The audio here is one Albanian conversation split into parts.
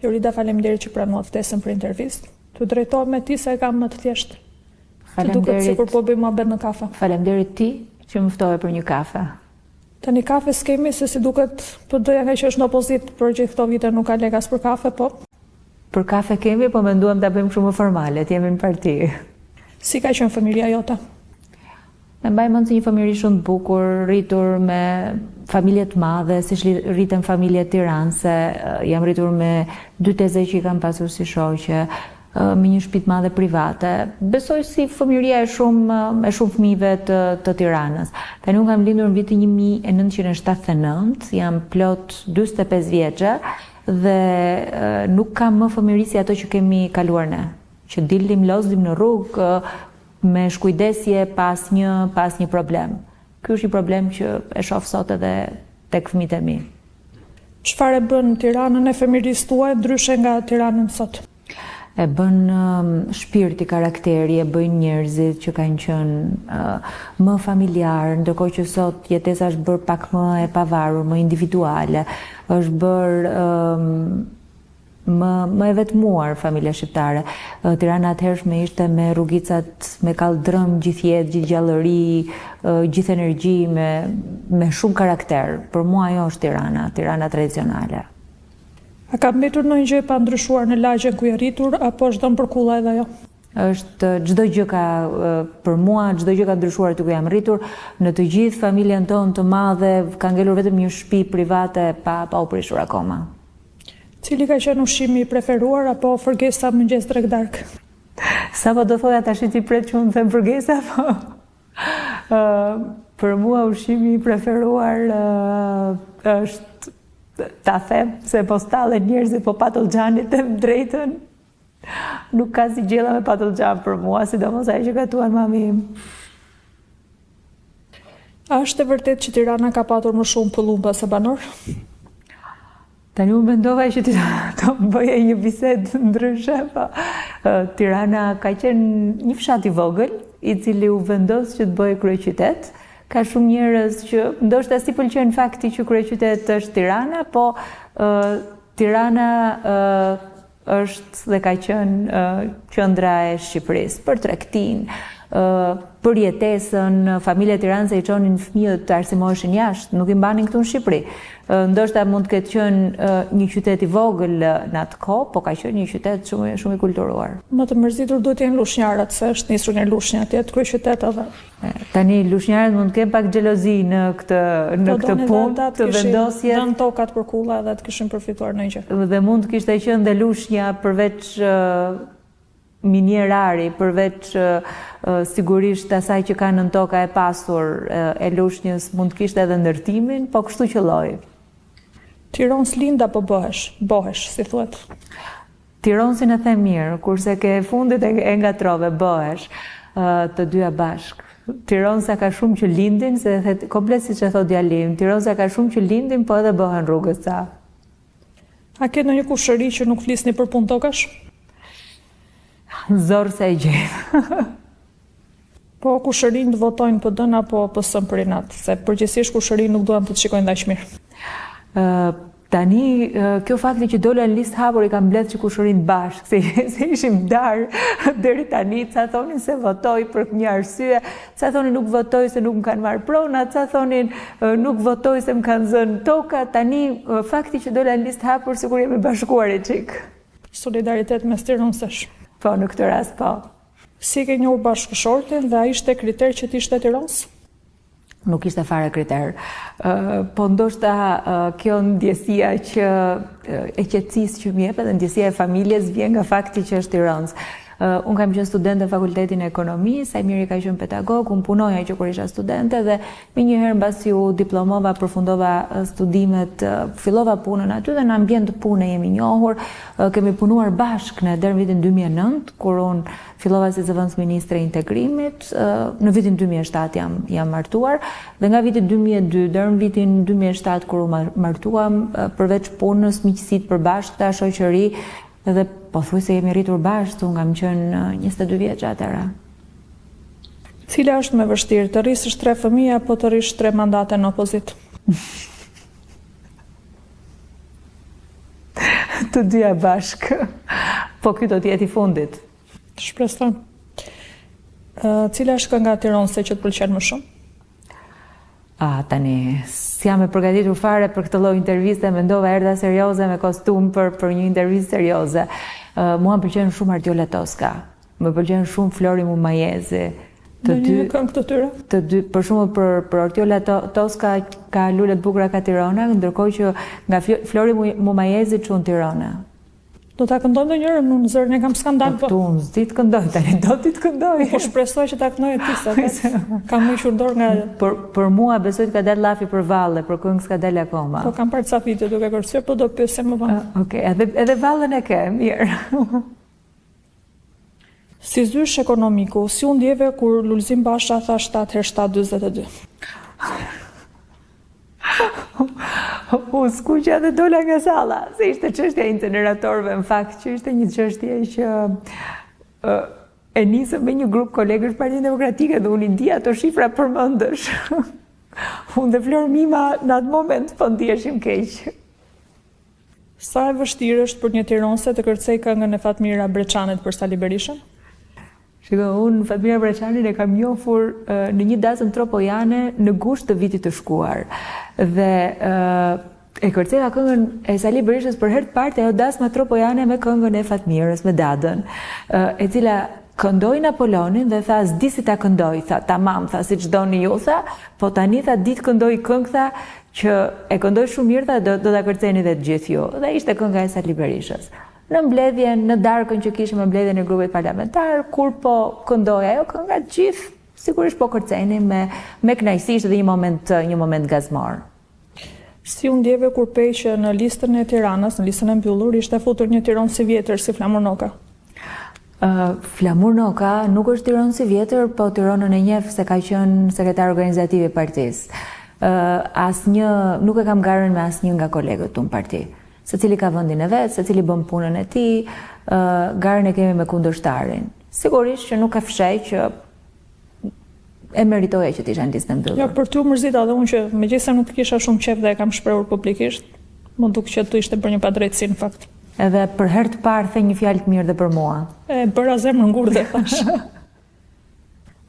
Jorida, faleminderit që pranua ftesën për intervistë. Të drejtohem me ti se e kam më të thjeshtë. Të duket sikur po bëj muhabet në kafe. Faleminderit ti që më ftove për një kafe. Tani kafe s'kemi, se si duket PD-ja që është në opozitë për gjithë këto vite nuk ka lekas për kafe, po. Për kafe kemi, po menduam ta bëjmë shumë formale, jemi në parti. Si ka qenë familja jota? Me mbaj mend se një familje shumë të bukur, rritur me familje të madhe, siç rritën familje Tiranëse, jam rritur me 2 teze që i kam pasur si shoqe, me një shtëpi të madhe private. Besoj si fëmijëria e shumë fëmijëve të Tiranës. Tani unë kam lindur në vitin 1979, jam plot 45 vjeçe dhe nuk kam më fëmijëri si ato që kemi kaluar ne. Që dilnim, lozdim në rrugë me shkujdesje pas një problem. Ky është një problem që e shoh sot edhe tek fëmijët e mi. Çfarë bën Tiranën e fëmijërisë tuaj ndryshe nga Tiranën sot? E bën shpirti, karakteri, e bëjnë njerëzit që kanë qenë më familjar, ndërkohë që sot jetesa është bërë pak më e pavarur, më individuale, është bërë më e vetmuar familja shqiptare. Tirana atëhershme ishte me rrugicat me kaldrëm, gjithë jetë, gjithë gjallëri, gjithë energji, me shumë karakter. Për mua ajo është Tirana tradicionale. A ka mbetur ndonjë gjë pa ndryshuar në lagjen ku je rritur, apo është dhënë për kulla edhe ajo? Është çdo gjë ka për mua, çdo gjë ka ndryshuar aty ku jam rritur. Në të gjithë familjen tonë të madhe ka ngelur vetëm një shtëpi private pa u prishur akoma. Cili ka qenë ushqimi i preferuar apo fërgesa mëngjes drek dark? Sa po do thoya tash ti pret që unë them fërgesa, po. Për mua ushqimi i preferuar është ta them se po stallen njerëzit po patullxhanit të drejtën. Nuk ka si gjella me patullxhan për mua, sidomos ajo që gatuan mami im. A është e vërtet që Tirana ka patur më shumë pëllumba se banor? Tani unë mendova që ti do bëje një bisedë ndryshe, po Tirana ka qenë një fshat i vogël, i cili u vendos që të bëjë kryeqytet. Ka shumë njerëz që ndoshta si pëlqen fakti që kryeqytet është Tirana, po Tirana është dhe ka qenë qendra e Shqipërisë për tregtinë, për jetesën. Familja Tiranëse i çonin fëmijët të arsimoheshin jashtë, nuk i mbanin këtu në Shqipëri. Ndoshta mund të ketë qenë një qytet i vogël në atë kohë, po ka qenë një qytet shumë i kulturuar. Më të mërzitur duhet të jenë lushnjarët, se është nisur një lushnja atje të kryeqytet edhe. Tani lushnjarët mund të kenë pak xhelozi në këtë punë të vendosjes. Dënë tokat për kulla edhe të kishin përfituar në gjë. Dhe mund të kishte qenë dhe lushnja përveç minierari, përveç sigurisht asaj që ka nën toka e pasur e lushnjës, mund të kishte edhe ndërtimin, po kështu qelloi. Tiranës lind apo bëhesh, si thuhet? Tiranësin e them mirë, kurse ke fundit e ngatrove, bëhesh, të dyja bashk. Tiranësa ka shumë që lindin, se komplet siç e thot djalim, Tiranësa ka shumë që lindin, po edhe bëhen rrugës sa. A ke ndonjë kushëri që nuk flisni për punë tokash? Zorë se e gjejmë. Po kushërinë të votojnë PD-n apo PS-n për inat, se përgjithsisht kushërinë nuk duan të të shikojnë aq mirë. Tani, kjo fakti që dola në listë hapur i kam mbledh që kushërinë bashkë, se ishim darë deri tani, ca thonin se votoj për një arsye, ca thonin nuk votoj se nuk më kanë marrë prona, ca thonin nuk votoj se më kanë zënë toka. Tani, fakti që dola në listë hapur, sikur jemi bashkuar e çik. Solidaritet mes tiranësesh. Po, në këtë rast, po. Si ke njohur bashkëshortin dhe a ishte kriter që t'ishte Tiranës? Nuk ishte fare kriter. Po ndoshta kjo ndjesia që e qetësisë që më jep edhe ndjesia e familjes vjen nga fakti që është Tiranës. Unë kam qenë studente në fakultetin e ekonomisë, Ajmiri ka qenë pedagog, unë punoja që kur isha studente dhe me njëherë mbasi u diplomova, përfundova studimet, fillova punën aty dhe në ambient të punë jemi njohur, kemi punuar bashkë në deri në vitin 2009, kur unë fillova si zëvendës ministre integrimit, në vitin 2007 jam martuar, dhe nga viti 2002 deri në vitin 2007 kur u martuam, përveç punës, miqësitë përbashkëta, shoqëri, edhe po thuj se jemi rritur bashkë, unë kam qenë 22 vjeç atëra. Cila është më vështirë, të rrisësh 3 fëmijë apo të rrish 3 mandate në opozitë? të dyja bashkë. Po ky do të jetë i fundit. Shpresoj. Cila është kënga tironse që të pëlqen më shumë? Tani, s'jam e përgatitur fare për këtë lloj interviste, mendova erdha serioze me kostum për një intervistë serioze. Mua më pëlqen shumë Ardiola Toska, më pëlqen shumë Flori Mumajezi. Në një këngë të tyre? Të dy, për shembull për Ardiola Toska ka Lule të bukura ka Tirana, ndërkohë që nga Flori Mumajezi çon Tirana. Do ta këndoj ndonjëherë, në zërin e kam skandal po. Tu s'di të këndoj tani, do ti të këndoj. Po shpresoj që ta këndoj ti sa. Kam hequr dorë nga për mua besoj të ka dalë llafi për valle, për këngë s'ka dalë akoma. Po kam parë ca vite duke kërcyer, po do pyesem më vonë. Okej, edhe vallën e ke, mirë. Si zysh ekonomiku, si u ndjeve kur Lulzim Basha tha 7x7=42? Skuqja dhe dola nga salla, se ishte çështja e incineratorëve, në fakt që ishte një çështje që e nisëm me një grup kolegësh Partinë Demokratike dhe unë ndi ato shifra përmendësh. Unë dhe Flor Mima në atë moment po ndiheshim keq. Sa e vështirë është për një tironse të kërcej këngën e Fatmira Breçanit për Sali Berishën? Shiko, unë Fatmira Breçanin e kam njohur në një dasëm tropojane në gusht të vitit të shkuar. Dhe e kërceva këngën e Sali Berishës për herë të parë ajo dasma tropojane me këngën e Fatmirës, me Dadën, e cila këndoi Napoleonin dhe tha, s'di si ta këndoj, tha, tamam, tha, si çdoni ju, tha, po tani tha, ditë këndoj këngë, tha, që e këndoj shumë mirë, tha, do ta kërceni dhe të gjithë ju. Dhe ishte kënga e Sali Berishës. Në mbledhjen, në darkën që kishim në mbledhjen e grupit parlamentar, kur po këndoj ajo kënga, gjithë sigurisht po kërceni me kënaqësi, ishte dhe një moment gazmor. Si u ndjeve kur që në listën e Tiranës, në listën e mbyllur, ishte futur një tironë si vjetër si Flamur Noka? Flamur Noka nuk është tironë si vjetër, po tironën e njeh se ka qenë sekretar organizativ i partisë. Nuk e kam garën me asnjë nga kolegët tu në parti. Secili ka vendin e vet, secili bën punën e tij, garën e kemi me kundërshtarin. Sigurisht që nuk e fshej që e meritoja që t'isha në listën e mbyllur. Ja, për ty mërzita dhe unë që megjithëse nuk kisha shumë qef dhe e kam shprehur publikisht, më duk që tu ishte bërë një padrejtësi në fakt. Edhe për herë të parë the një fjalë të mirë dhe për mua. E bëra zemrën ngurë dhe thash.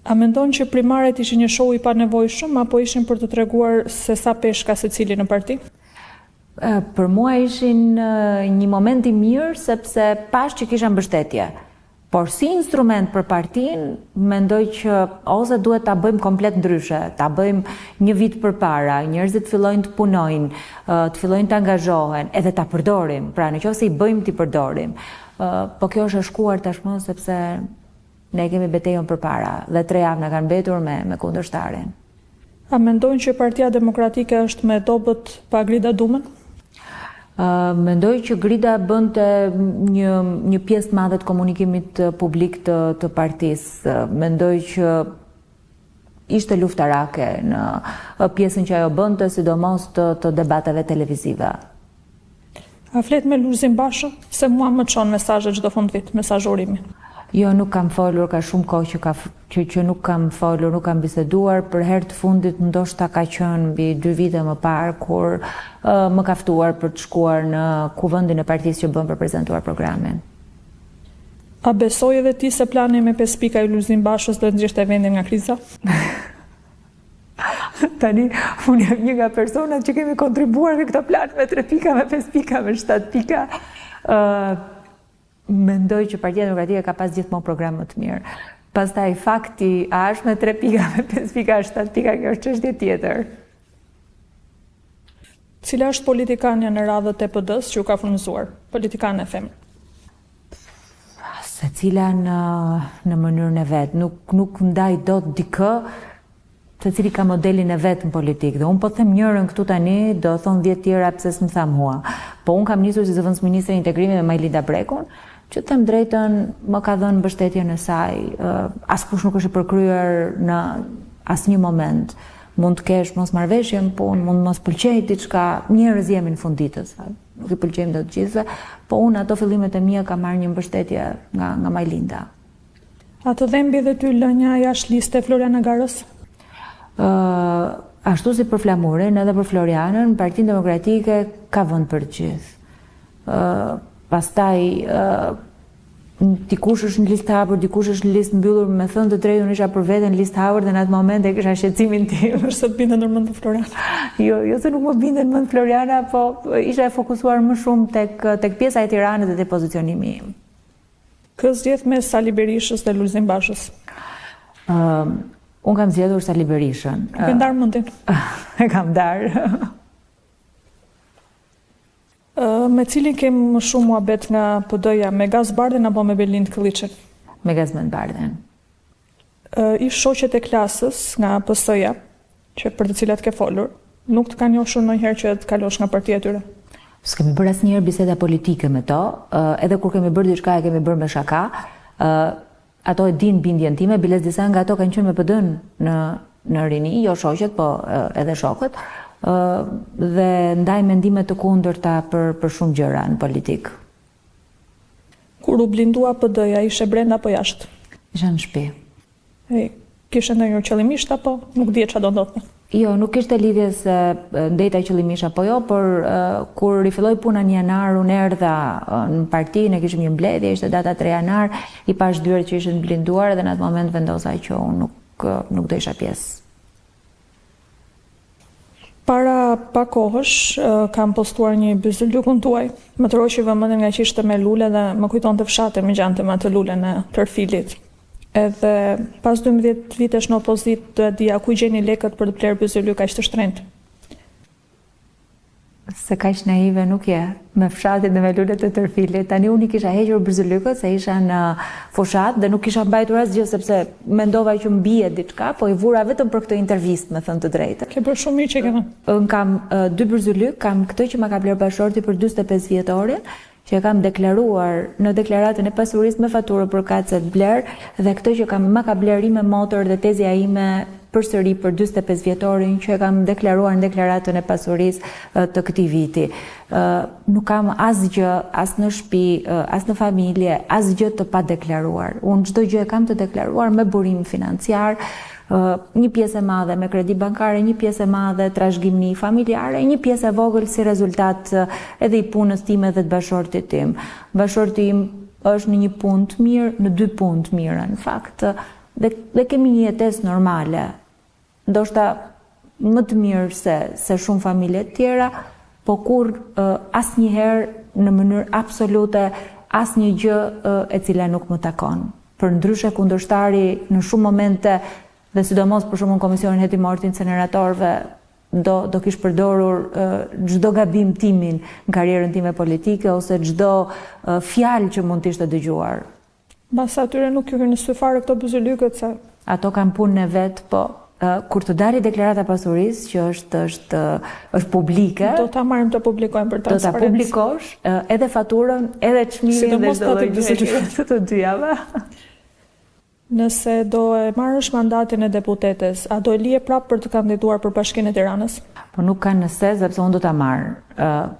A mendon që primaret ishin një show i panevojshëm apo ishin për të treguar se sa peshë ka secili në parti? Për mua ishin një moment i mirë sepse pash që kisha mbështetje. Por si instrument për partinë, mendoj që ose duhet ta bëjmë komplet ndryshe, ta bëjmë një vit përpara, njerëzit fillojnë të punojnë, të fillojnë të angazhohen, edhe ta përdorim. Pra nëse i bëjmë ti përdorim. Po kjo është e shkuar tashmë sepse ne kemi betejën përpara dhe 3 javë na kanë mbetur me kundërshtarin. A mendojnë që Partia Demokratike është me dobët pa Grida Dumën? Mendoj që Grida bënte një pjesë të madhe të komunikimit publik të partisë. Mendoj që ishte luftarake në pjesën që ajo bënte, sidomos të debateve televizive. A flet me Lulzim Bashën? Se mua më çon mesazhe çdo fundvit, mesazhurimi. Jo, nuk kam folur, ka shumë kohë që nuk kam folur, nuk kam biseduar. Për herë të fundit ndoshta ka qenë mbi 2 vite më parë kur më ka ftuar për të shkuar në kuvendin e partisë që bën për prezantuar programin. A besoj edhe ti se plani me 5 pika i Lulzim Bashës do të nxjerrte vendin nga kriza? Tani, unë jam një nga personat që kemi kontribuar me këto plan me 3 pika, me 5 pika, me 7 pika. Mendoj që Partia Demokratike ka pas gjithmonë program më të mirë. Pastaj fakti a është me 3 pika, me 5 pika, 7 pika, kjo është çështje tjetër. Cila është politikania në radhët e PD-s që u ka frymëzuar? Politikane e femër. Secila në mënyrën e vet, nuk ndaj dot dikë secili ka modelin e vet në politikë. Dhe unë po them njërën këtu tani, do thonë 10 tjera pse s'më tham hua. Po unë kam nisur si zëvendësministri i integrimit me Majlinda Brekun, që të them drejtën më ka dhënë mbështetjen e saj. Askush nuk është i përkryer në asnjë moment. Mund të kesh mosmarrveshje në punë, mund mos pëlqej diçka, njerëz jemi në fund ditës. Nuk i pëlqejmë dot gjithëve, po unë ato fillimet e mia kam marrë një mbështetje nga Majlinda. A të dhembi dhe ty lënja jashtë liste Floriana Garës? Ashtu si për Flamurin edhe për Florianën, Partinë Demokratike ka vend për të gjithë. pastaj dikush është në listë hapur, dikush është në listë mbyllur, me thënë të drejtën isha për veten listë hapur dhe në atë moment e kisha shqetësimin tim. Përse të bindën në mend Floriana? Jo se nuk më bindën në mend Floriana, po isha e fokusuar më shumë tek pjesa e Tiranës dhe te pozicionimi im. Kë zgjedh mes Sali Berishës dhe Lulzim Bashës? Unë kam zgjedhur Sali Berishën. Ke ndarë mendin? E kam ndarë. Me cilin kem më shumë muhabet nga PD-ja, me Gaz Bardhen apo me Belind Këlliçen? Me Gazmend Bardhen. Ish shoqet e klasës nga PS-ja, që për të cilat ke folur, nuk të kanë njohur ndonjëherë që të kalosh nga partia e tyre? S'kemi bërë asnjëherë biseda politike me to, edhe kur kemi bërë diçka e kemi bërë me shaka. Ato e din bindjen time, biles disa nga ato kanë qenë me PD-n në rini, jo shoqet, po edhe shokët. Dhe ndaj mendime të kundërta për shumë gjëra në politik. Kur u blindua PD-ja, ishe brenda apo jashtë? Isha në shtëpi. Kishe ndonjë qëllimisht apo nuk dihet çfarë do ndodhte? Jo, nuk kishte lidhje se ndeta qëllimisht apo jo, por kur rifilloi puna në janar, unë erdha në parti, ne kishim një mbledhje, ishte data 3 janar, i pash dyert që ishin blinduar dhe në atë moment vendosa që unë nuk do isha pjesë. Para pak kohësh kam postuar një byzylukun tuaj. Më të roqi vëmendjen nga që ishte me lule dhe më kujtonte fshatin me gjante me atë lulen e Tërfilit. Edhe pas 12 vitesh në opozitë do e dija ku gjeni lekët për të blerë byzylyk aq të shtrenjtë. Se kaq naive nuk je, me fshatin dhe me lulet e Tërfilit. Tani unë i kisha hequr byrzylykët se isha në fushat dhe nuk kisha mbajtur asgjë sepse mendova që mbie diçka, po i vura vetëm për këtë intervistë, me thënë të drejtën. Ke bërë shumë mirë që ke thënë. Unë kam 2 byrzylykë, kam këtë që ma ka bler bashorti për 45 vjetorin, që kam deklaruar në deklaratën e pasurisë me faturë për kacet bler, dhe këtë që ma ka bler me motor dhe tezja ime përsëri për 45 vjetorin që e kam deklaruar në deklaratën e pasurisë të këtij viti. Nuk kam asgjë, as në shtëpi, as në familje, asgjë të pa deklaruar. Unë çdo gjë e kam të deklaruar me burim financiar, një pjesë e madhe me kredi bankare, një pjesë e madhe trashëgimi familjare, një pjesë e vogël si rezultat edhe i punës time dhe të bashortit tim. Bashorti im është në një punë të mirë, në 2 punë të mira në fakt, dhe kemi një jetesë normale. Ndoshta më të mirë se shumë familje të tjera, po kur asnjëherë në mënyrë absolute asnjë gjë e cila nuk më takon. Për ndryshe kundërshtari në shumë momente dhe sidomos për shembull komisionin hetimor të inceneratorëve do kish përdorur çdo gabim timin në karrierën time politike ose çdo fjalë që mund të ishte dëgjuar. Mbas atyre nuk ju hyn në sy fare këto byzylykët se ato kanë punën e vet, po kur të dalë deklarata pasurisë që është publike, do ta marrim të publikojmë për transparencë. Do ta publikosh edhe faturën, edhe çmimin dhe çdo gjë të dyjave. Nëse do e marrësh mandatin e deputetes, a do e lije prapë për të kandiduar për Bashkinë e Tiranës? Po nuk kanë nëse, sepse unë do ta marr.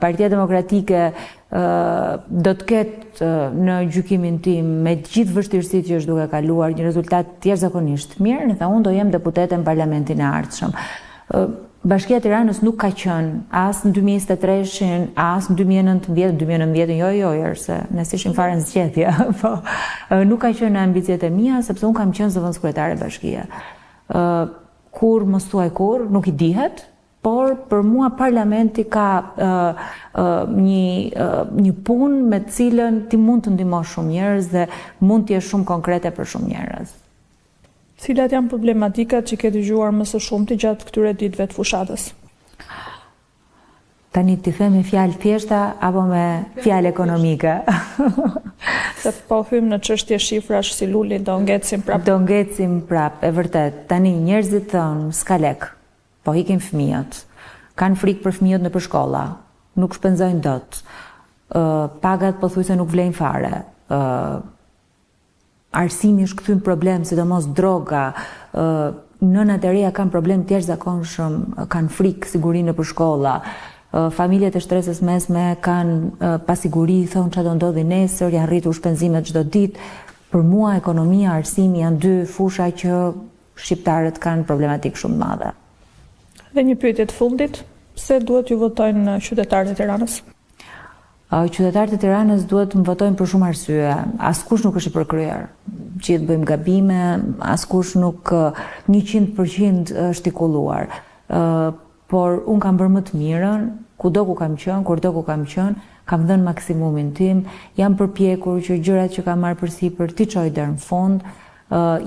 Partia Demokratike do të ketë në gjykimin tim me gjithë vështirësitë që është duke kaluar një rezultat jashtëzakonisht mirë, dhe unë do jem deputete në parlamentin e ardhshëm. Bashkia e Tiranës nuk ka qenë as në 2023-shin, as në 2019 jo, se ne ishim fare në zgjedhje, po nuk ka qenë në ambicjet e mia sepse unë kam qenë zëvendëskryetare bashkie. Kur mos thuaj kur, nuk i dihet, por për mua parlamenti ka një punë me të cilën ti mund të ndihmosh shumë njerëz dhe mund të jesh shumë konkrete për shumë njerëz. Cilat janë problematikat që ke dëgjuar më së shumti gjatë këtyre ditëve të fushatës? Tani ti them me fjalë thjeshta apo me fjalë ekonomike? Se po hym në çështje shifrash si luli do ngecim prap. Do ngecim prap, e vërtet. Tani njerëzit thonë s'ka lek, po ikin fëmijët. Kanë frikë për fëmijët në shkolla, nuk shpenzojnë dot. Pagat pothuajse nuk vlejnë fare. Arsimi është kthyer në problem, sidomos droga, nënat e reja kanë problem të jashtëzakonshëm, kanë frikë sigurinë për shkolla, familjet e shtresës mesme kanë pasiguri, thonë çfarë do ndodhi nesër, janë rritur shpenzimet çdo ditë. Për mua ekonomia, arsimi janë 2 fusha që shqiptarët kanë problematikë shumë të madhe. Dhe një pyetje të fundit, pse duhet ju votojnë qytetarët e Tiranës? Qytetarët e Tiranës duhet të më votojnë për shumë arsye. Askush nuk është i përkryer. Gjithë bëjmë gabime, askush nuk 100% është i kulluar. Por unë kam bërë më të mirën, kudo ku kam qenë, kurdo ku kam qenë, kam dhënë maksimumin tim, jam përpjekur që gjërat që kam marrë përsipër t'i çoj deri në fund,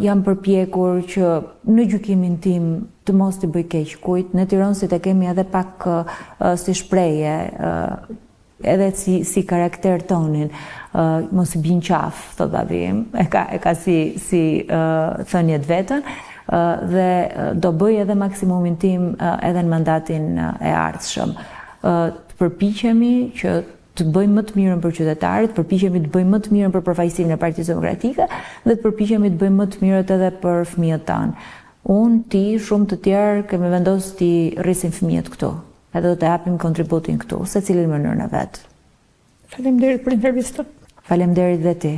jam përpjekur që në gjykimin tim të mos t'i bëj keq kujt. Në Tiranë si të kemi edhe pak si shprehje, edhe si karakter tonin, mos i bin qaf, thot Avim, e ka si thënjet vetën, dhe do bëj edhe maksimumin tim edhe në mandatin e ardhshëm. Të përpiqemi që të bëjmë më të mirën për qytetarët, të përpiqemi të bëjmë më të mirën për përfaqësimin e Partisë Demokratike dhe të përpiqemi të bëjmë më të mirët edhe për fëmijët tanë. Unë, ti, shumë të tjerë kemi vendosur t'i rrisim fëmijët këtu. Edhe do të japim kontributin këtu, secili në mënyrën e vet. Faleminderit për intervistën. Faleminderit dhe ti.